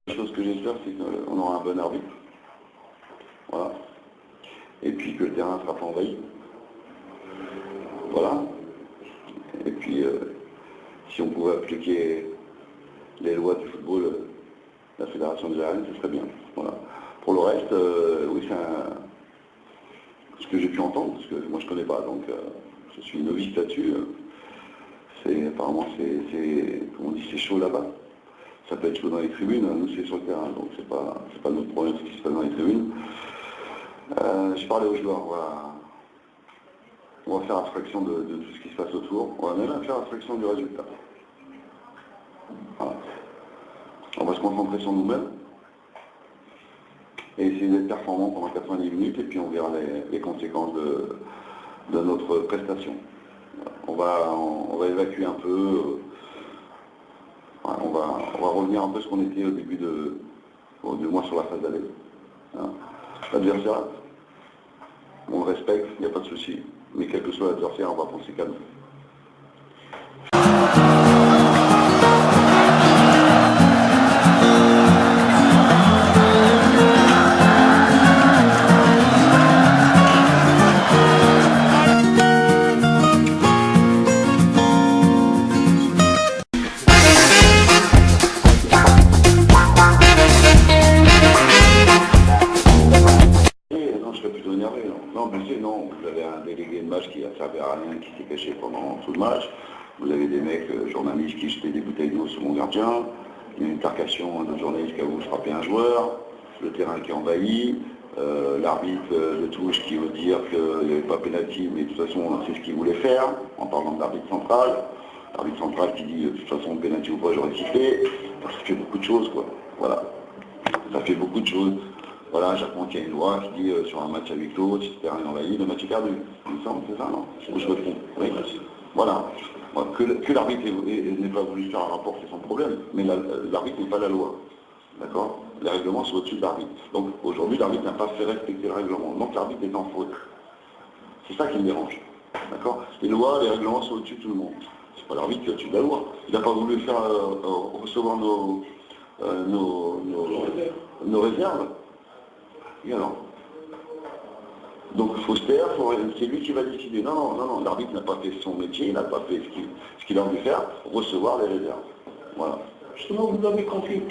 La chose que j'espère, c'est qu'on aura un bon arbitre. Voilà. Et puis que le terrain ne sera pas envahi. Voilà. Et puis, si on pouvait appliquer les lois du football, la fédération de l'AN, ce serait bien. Voilà. Pour le reste, oui, ce que j'ai pu entendre, parce que moi je ne connais pas, donc je suis novice là-dessus. Apparemment, comme on dit, c'est chaud là-bas. Ça peut être chaud dans les tribunes, nous c'est sur le terrain, donc c'est pas notre problème ce qui se passe dans les tribunes. Je parlais aux joueurs, on va faire abstraction de tout ce qui se passe autour, on va même faire abstraction du résultat. Voilà. On va se concentrer sur nous-mêmes et essayer d'être performants pendant 90 minutes et puis on verra les conséquences de notre prestation. On va évacuer un peu, on va revenir un peu ce qu'on était au début du mois sur la phase d'aller. Hein. L'adversaire, on le respecte, il n'y a pas de souci, mais quel que soit l'adversaire, on va penser qu'à nous. Non, monsieur, non, vous avez un délégué de match qui a servi à rien, qui s'est caché pendant tout le match. Vous avez des mecs journalistes qui jetaient des bouteilles d'eau sur mon gardien. Il y a une intercation de journalistes qui a voulu frapper un joueur. Le terrain qui est envahi. L'arbitre de touche qui veut dire qu'il n'y avait pas pénalty, mais de toute façon, on sait ce qu'il voulait faire, en parlant de l'arbitre central. L'arbitre central qui dit, de toute façon, pénalty ou pas, j'aurais sifflé. Ça fait beaucoup de choses, quoi. Voilà. Ça fait beaucoup de choses. Voilà, j'apprends qu'il y a une loi qui dit sur un match à huis clos, si le terrain est envahi, le match est perdu. Il me semble, c'est ça, non? Ou je me trompe? Oui. Voilà. Que l'arbitre n'ait pas voulu faire un rapport, c'est son problème. Mais l'arbitre n'est pas la loi. D'accord? Les règlements sont au-dessus de l'arbitre. Donc aujourd'hui, l'arbitre n'a pas fait respecter le règlement. Donc l'arbitre est en faute. C'est ça qui me dérange. D'accord? Les lois, les règlements sont au-dessus de tout le monde. C'est pas l'arbitre qui est au-dessus de la loi. Il n'a pas voulu faire recevoir nos réserves. Et alors? Donc il faut se taire, c'est lui qui va décider. Non, l'arbitre n'a pas fait son métier, il n'a pas fait ce qu'il a envie de faire, recevoir les réserves. Voilà. Justement, vous avez compris.